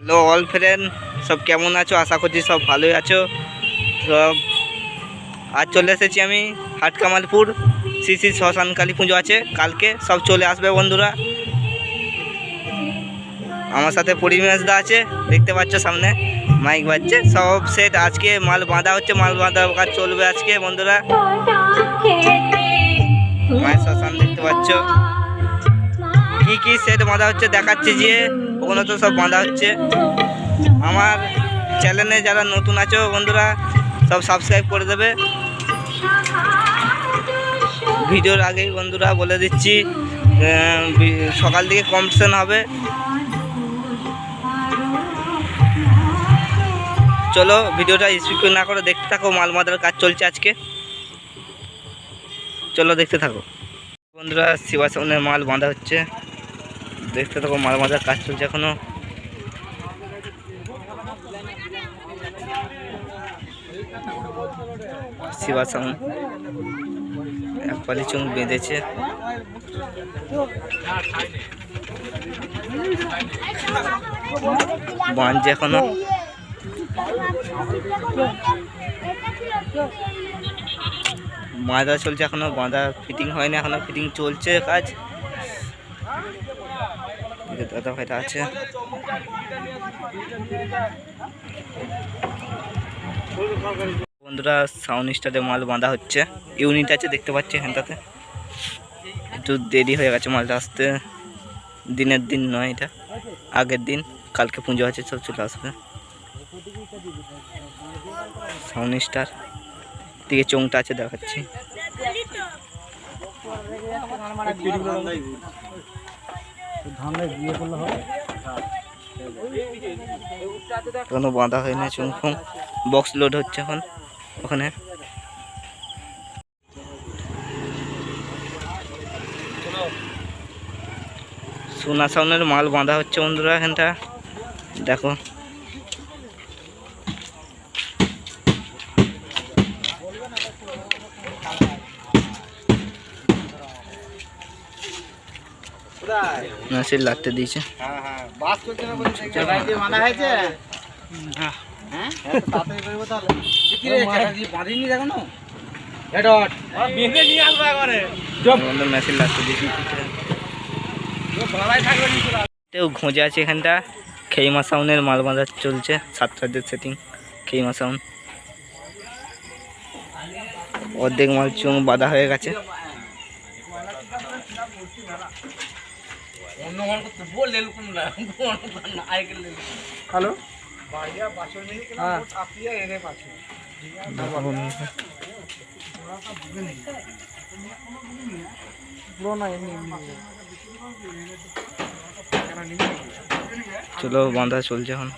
Hello all friend, সব কেমন আছো? আশা করছি সব ভালোই আছো। সব আজ চলে এসেছি আমি হাটকামালপুর। শ্রী শ্মশান কালী পুজো আছে কালকে, সব চলে আসবে বন্ধুরা। আমার সাথে পরিবেশদা আছে, দেখতে পাচ্ছ সামনে মাইক বাজছে। সব সেট আজকে মাল বাঁধা হচ্ছে, মাল বাঁধা কাজ চলবে আজকে বন্ধুরা। মায়ের শ্মশান দেখতে পাচ্ছ, কি সেট বাঁধা হচ্ছে দেখাচ্ছি, যে ওগুলো তো সব বাঁধা হচ্ছে। আমার চ্যানেলে যারা নতুন আছো বন্ধুরা, সব সাবস্ক্রাইব করে দেবে। ভিডিওর আগেই বন্ধুরা বলে দিচ্ছি, সকাল দিকে কম্পিটিশন হবে। চলো ভিডিওটা স্কিপ না করে দেখতে থাকো। মাল বাঁধার কাজ চলছে আজকে, চলো দেখতে থাকো বন্ধুরা। শিবাসনের মাল বাঁধা হচ্ছে, দেখতে থাকো। মাল বাঁধার কাজ চলছে এখনো। শিবাসন এক পালি চুং বেঁধেছে, বাঁধছে এখনো। বাঁধা চলছে এখনো, বাঁধা ফিটিং হয়নি এখনো, ফিটিং চলছে কাজ। দাদা ভাইটা আছে, বন্ধুরা সাউন্ড স্টারে মাল বাঁধা হচ্ছে। ইউনিট আছে দেখতে পাচ্ছি এখানটাতে। একটু দেরি হয়ে গেছে মালটা আসতে, দিনের দিন নয়, এটা আগের দিন। কালকে পুজো আছে, সব চলে আসবে। সাউন্ড স্টার দিকে চোংটা আছে দেখাচ্ছি। এখনো বাঁধা হয়নি চুং ফুং। বক্স লোড হচ্ছে এখন ওখানে। সোনা সাউনের মাল বাঁধা হচ্ছে বন্ধুরা এখানটা দেখো। নাসির লাগতে দিয়েছে। ঘোঁজে আছে এখানটা। খেইমা সাউনের মাল বাঁধা চলছে, 7টার সেটিং। খেইমা সাউন্ড অর্ধেক মাল চুং বাঁধা হয়ে গেছে। হ্যালো চলো বাঁধা চলছে এখন।